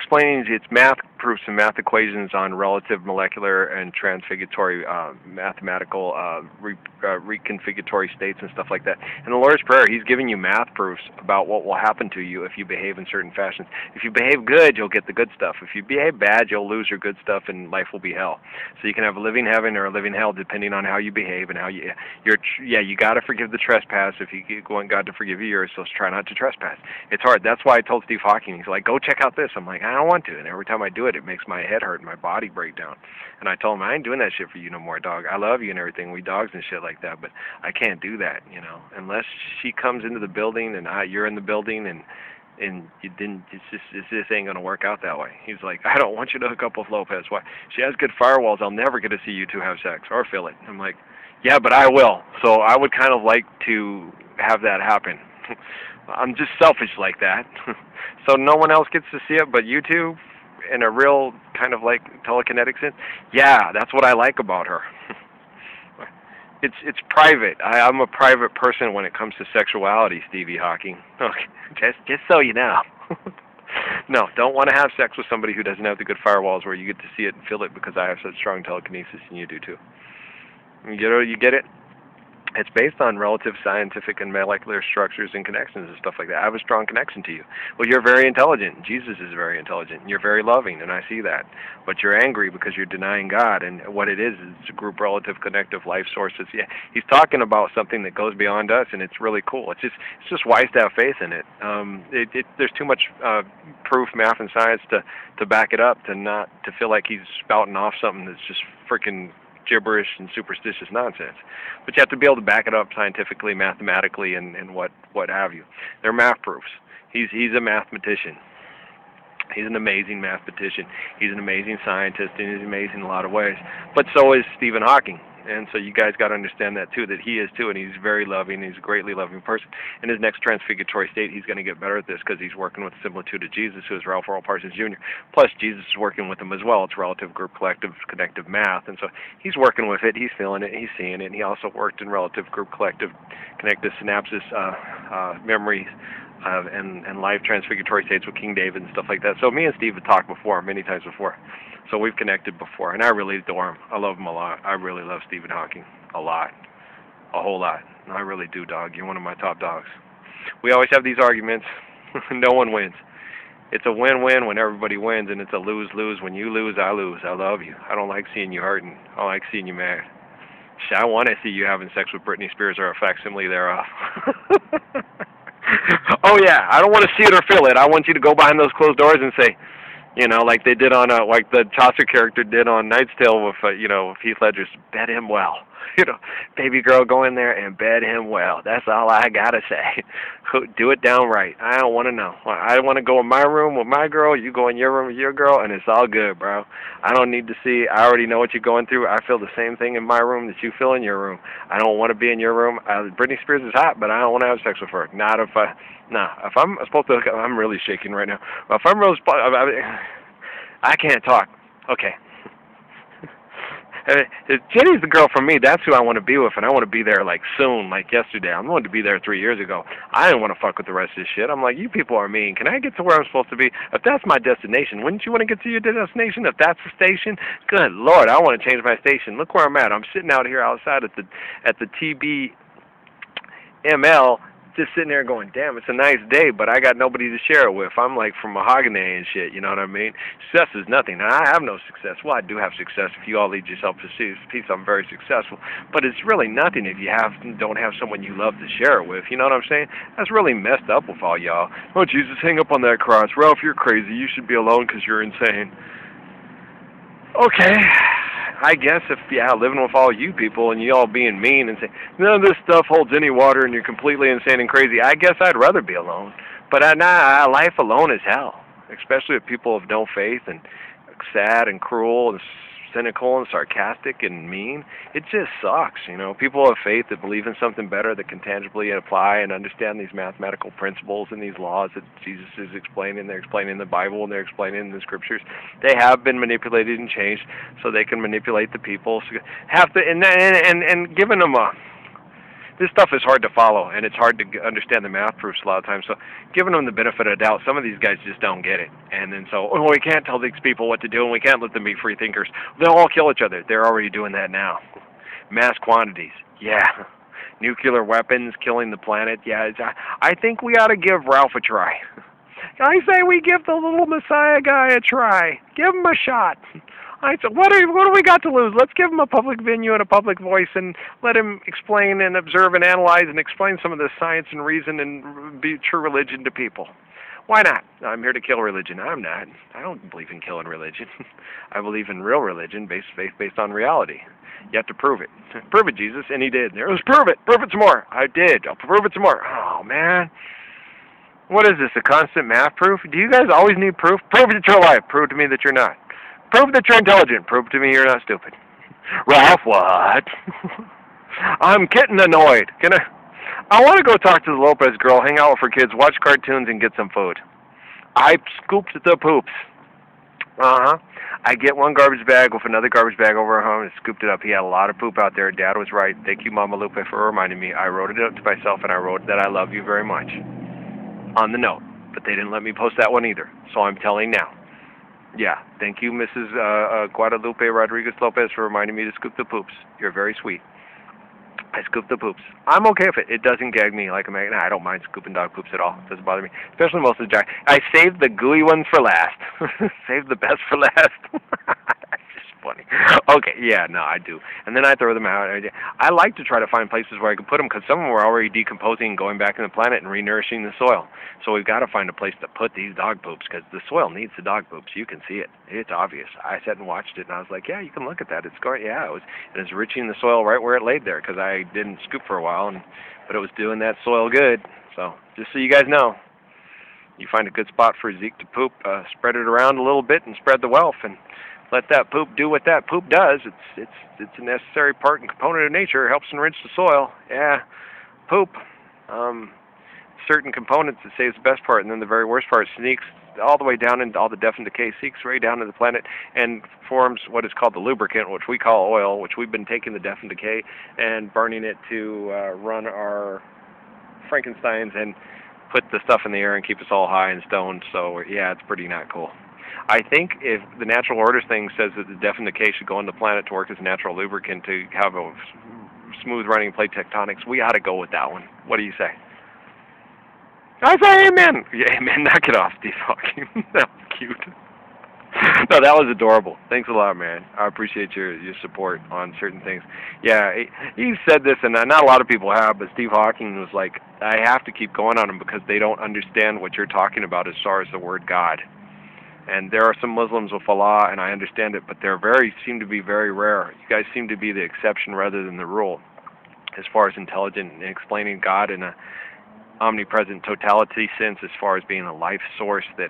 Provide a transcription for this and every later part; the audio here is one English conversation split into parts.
explaining it's math proofs and math equations on relative, molecular, and transfiguratory mathematical reconfiguratory states and stuff like that. In the Lord's Prayer, He's giving you math proofs about what will happen to you if you behave in certain fashions. If you behave good, you'll get the good stuff. If you behave bad, you'll lose your good stuff, and life will be hell. So you can have a living heaven or a living hell depending on how you behave and how you got to forgive the trespass. If you want God to forgive you yours, so try not to trespass. It's hard. That's why I told Steve Hawking, he's like, go check out this. I'm like, I don't want to. And every time I do it, it makes my head hurt and my body break down. And I told him, I ain't doing that shit for you no more, dog. I love you and everything. We dogs and shit like that, but I can't do that, unless she comes into the building and you're in the building and you didn't. This ain't gonna work out that way. He's like, I don't want you to hook up with Lopez. Why? She has good firewalls. I'll never get to see you two have sex or feel it. I'm like, yeah, but I will. So I would kind of like to have that happen. I'm just selfish like that. So no one else gets to see it but you two in a real kind of like telekinetic sense. Yeah, that's what I like about her. It's private. I'm a private person when it comes to sexuality, Stevie Hawking. Okay, just so you know. No, don't want to have sex with somebody who doesn't have the good firewalls where you get to see it and feel it because I have such strong telekinesis and you do too. You get it? It's based on relative scientific and molecular structures and connections and stuff like that. I have a strong connection to you. Well, you're very intelligent. Jesus is very intelligent. And you're very loving, and I see that. But you're angry because you're denying God, and what it is a group relative connective life sources. Yeah, he's talking about something that goes beyond us, and it's really cool. It's just wise to have faith in it. There's too much proof, math, and science to back it up, to feel like he's spouting off something that's just freaking gibberish and superstitious nonsense. But you have to be able to back it up scientifically, mathematically, and what have you. They're math proofs. He's a mathematician. He's an amazing mathematician. He's an amazing scientist, and he's amazing in a lot of ways. But so is Stephen Hawking. And so you guys got to understand that too, that he is too, and he's very loving. He's a greatly loving person. In his next transfiguratory state, he's going to get better at this because he's working with the similitude of Jesus, who is Ralph Earl Parsons Jr. Plus, Jesus is working with him as well. It's relative, group, collective, connective math. And so he's working with it. He's feeling it. He's seeing it. And he also worked in relative, group, collective, connective synapses, memories, and life transfiguratory states with King David and stuff like that. So me and Steve have talked before, many times before. So we've connected before, and I really adore him. I love him a lot. I really love Stephen Hawking a lot, a whole lot. I really do, dog. You're one of my top dogs. We always have these arguments. No one wins. It's a win-win when everybody wins, and it's a lose-lose. When you lose, I lose. I love you. I don't like seeing you hurting. I don't like seeing you mad. I want to see you having sex with Britney Spears or a facsimile thereof. Oh, yeah. I don't want to see it or feel it. I want you to go behind those closed doors and say, like they did on, like the Chaucer character did on Knight's Tale with, with Heath Ledger's, bed him well. Baby girl, go in there and bed him well. That's all I got to say. Do it downright. I don't want to know. I want to go in my room with my girl, you go in your room with your girl, and it's all good, bro. I don't need to see. I already know what you're going through. I feel the same thing in my room that you feel in your room. I don't want to be in your room. Britney Spears is hot, but I don't want to have sex with her. Not if I... Nah, if I'm supposed to, I'm really shaking right now. If I'm really supposed, I can't talk. Okay. Jenny's the girl for me. That's who I want to be with, and I want to be there like soon, like yesterday. I wanted to be there 3 years ago. I didn't want to fuck with the rest of this shit. I'm like, you people are mean. Can I get to where I'm supposed to be? If that's my destination, wouldn't you want to get to your destination? If that's the station, good Lord, I want to change my station. Look where I'm at. I'm sitting out here outside at the TBML. Just sitting there going, damn, it's a nice day, but I got nobody to share it with. I'm like from mahogany and shit, you know what I mean? Success is nothing. Now, I have no success. Well, I do have success. If you all lead yourself to peace, I'm very successful. But it's really nothing if you don't have someone you love to share it with. You know what I'm saying? That's really messed up with all y'all. Oh, Jesus, hang up on that cross. Ralph, you're crazy. You should be alone because you're insane. Okay. I guess if, living with all you people and you all being mean and saying, none of this stuff holds any water and you're completely insane and crazy, I guess I'd rather be alone. But life alone is hell, especially with people of no faith and sad and cruel and cynical and sarcastic and mean. It just sucks, People of faith that believe in something better that can tangibly apply and understand these mathematical principles and these laws that Jesus is explaining. They're explaining in the Bible and they're explaining in the scriptures. They have been manipulated and changed so they can manipulate the people. So and giving them this stuff is hard to follow, and it's hard to understand the math proofs a lot of times. So giving them the benefit of the doubt, some of these guys just don't get it. And then so, oh, we can't tell these people what to do, and we can't let them be free thinkers. They'll all kill each other. They're already doing that now. Mass quantities, yeah. Nuclear weapons killing the planet, yeah. I think we ought to give Ralph a try. I say we give the little Messiah guy a try. Give him a shot. I said, what do we got to lose? Let's give him a public venue and a public voice and let him explain and observe and analyze and explain some of the science and reason and be true religion to people. Why not? I'm here to kill religion. I'm not. I don't believe in killing religion. I believe in real religion based on reality. You have to prove it. Prove it, Jesus. And he did. There was prove it. Prove it some more. I did. I'll prove it some more. Oh, man. What is this, a constant math proof? Do you guys always need proof? Prove that you're alive. Prove to me that you're not. Prove that you're intelligent. Prove to me you're not stupid. Ralph, what? I'm getting annoyed. I want to go talk to the Lopez girl, hang out with her kids, watch cartoons, and get some food. I scooped the poops. I get one garbage bag with another garbage bag over at home and scooped it up. He had a lot of poop out there. Dad was right. Thank you, Mama Lupe, for reminding me. I wrote it up to myself, and I wrote that I love you very much on the note. But they didn't let me post that one either, so I'm telling now. Yeah, thank you, Mrs. Guadalupe Rodriguez Lopez, for reminding me to scoop the poops. You're very sweet. I scoop the poops. I'm okay with it. It doesn't gag me like a magnet. I don't mind scooping dog poops at all. It doesn't bother me, especially most of the giant. I saved the gooey ones for last. Saved the best for last. That's just funny. Okay, yeah, no, I do. And then I throw them out. I like to try to find places where I can put them because some of them are already decomposing and going back in the planet and renourishing the soil. So we've got to find a place to put these dog poops because the soil needs the dog poops. You can see it. It's obvious. I sat and watched it, and I was like, yeah, you can look at that. It's going, yeah, it was enriching the soil right where it laid there because I didn't scoop for a while, but it was doing that soil good. So just so you guys know, you find a good spot for Zeke to poop, spread it around a little bit and spread the wealth and let that poop do what that poop does. It's a necessary part and component of nature. It helps enrich the soil. Yeah, poop. Certain components that saves the best part, and then the very worst part sneaks all the way down into all the death and decay, seeks right down to the planet and forms what is called the lubricant, which we call oil, which we've been taking the death and decay and burning it to run our Frankensteins and put the stuff in the air and keep us all high and stoned. So yeah, it's pretty not cool. I think if the natural orders thing says that the death and decay should go on the planet to work as a natural lubricant to have a smooth running plate tectonics, we ought to go with that one. What do you say? I say amen. Yeah, amen. Knock it off, Steve Hawking. That was cute. No, that was adorable. Thanks a lot, man. I appreciate your support on certain things. Yeah, he said this, and not a lot of people have, but Steve Hawking was like, I have to keep going on him because they don't understand what you're talking about as far as the word God. And there are some Muslims with Allah, and I understand it, but they're seem to be very rare. You guys seem to be the exception rather than the rule as far as intelligent and explaining God in a omnipresent totality sense as far as being a life source that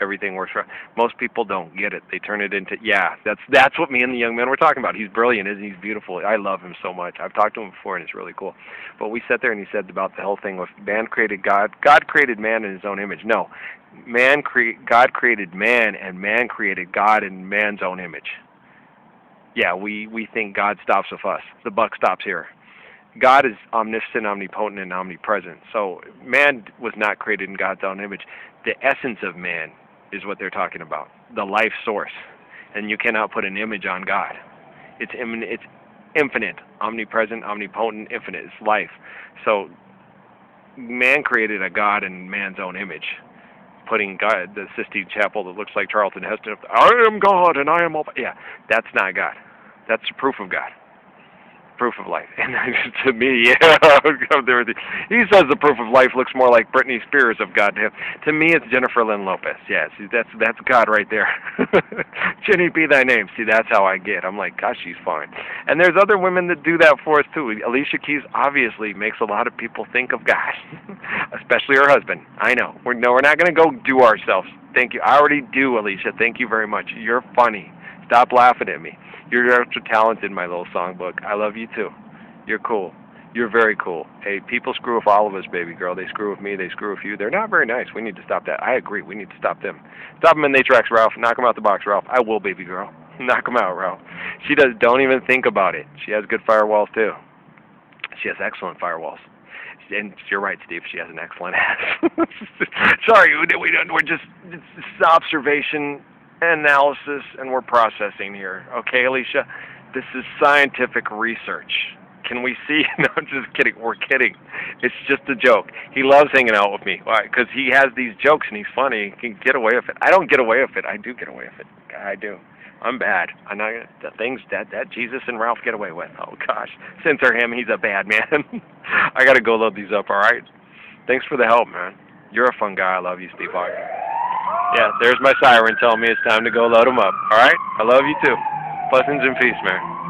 everything works for. Most people don't get it. They turn it into, yeah, that's what me and the young man were talking about. He's brilliant, isn't he? He's beautiful. I love him so much. I've talked to him before, and it's really cool. But we sat there, and he said about the whole thing with man created God. God created man in his own image. No, God created man, and man created God in man's own image. Yeah, we think God stops with us. The buck stops here. God is omniscient, omnipotent, and omnipresent. So man was not created in God's own image. The essence of man is what they're talking about, the life source. And you cannot put an image on God. It's infinite, omnipresent, omnipotent, infinite. It's life. So man created a God in man's own image, putting God, the Sistine Chapel that looks like Charlton Heston, I am God and I am all. Yeah, that's not God. That's the proof of God. Proof of life. And to me, yeah, he says the proof of life looks more like Britney Spears of God to him. To me, it's Jennifer Lynn Lopez. Yeah, see, that's God right there. Jenny, be thy name. See, that's how I get. I'm like, gosh, she's fine. And there's other women that do that for us too. Alicia Keys obviously makes a lot of people think of God, especially her husband. I know. We're not going to go do ourselves. Thank you. I already do, Alicia. Thank you very much. You're funny. Stop laughing at me. You're extra talented, my little songbook. I love you too. You're cool. You're very cool. Hey, people screw with all of us, baby girl. They screw with me. They screw with you. They're not very nice. We need to stop that. I agree. We need to stop them. Stop them in their tracks, Ralph. Knock them out the box, Ralph. I will, baby girl. Knock them out, Ralph. She does. Don't even think about it. She has good firewalls too. She has excellent firewalls. And you're right, Steve. She has an excellent ass. Sorry, we're just it's observation, analysis, and we're processing here. Okay, Alicia? This is scientific research. Can we see? No, I'm just kidding. We're kidding. It's just a joke. He loves hanging out with me. Why? Because he has these jokes and he's funny. He can get away with it. I don't get away with it. I do get away with it. I do. I'm bad. I'm not the things that Jesus and Ralph get away with. Oh gosh, censor him. He's a bad man. I gotta go load these up. All right. Thanks for the help, man. You're a fun guy. I love you, Steve Hawking. Yeah, there's my siren telling me it's time to go load them up. All right. I love you too. Blessings and peace, man.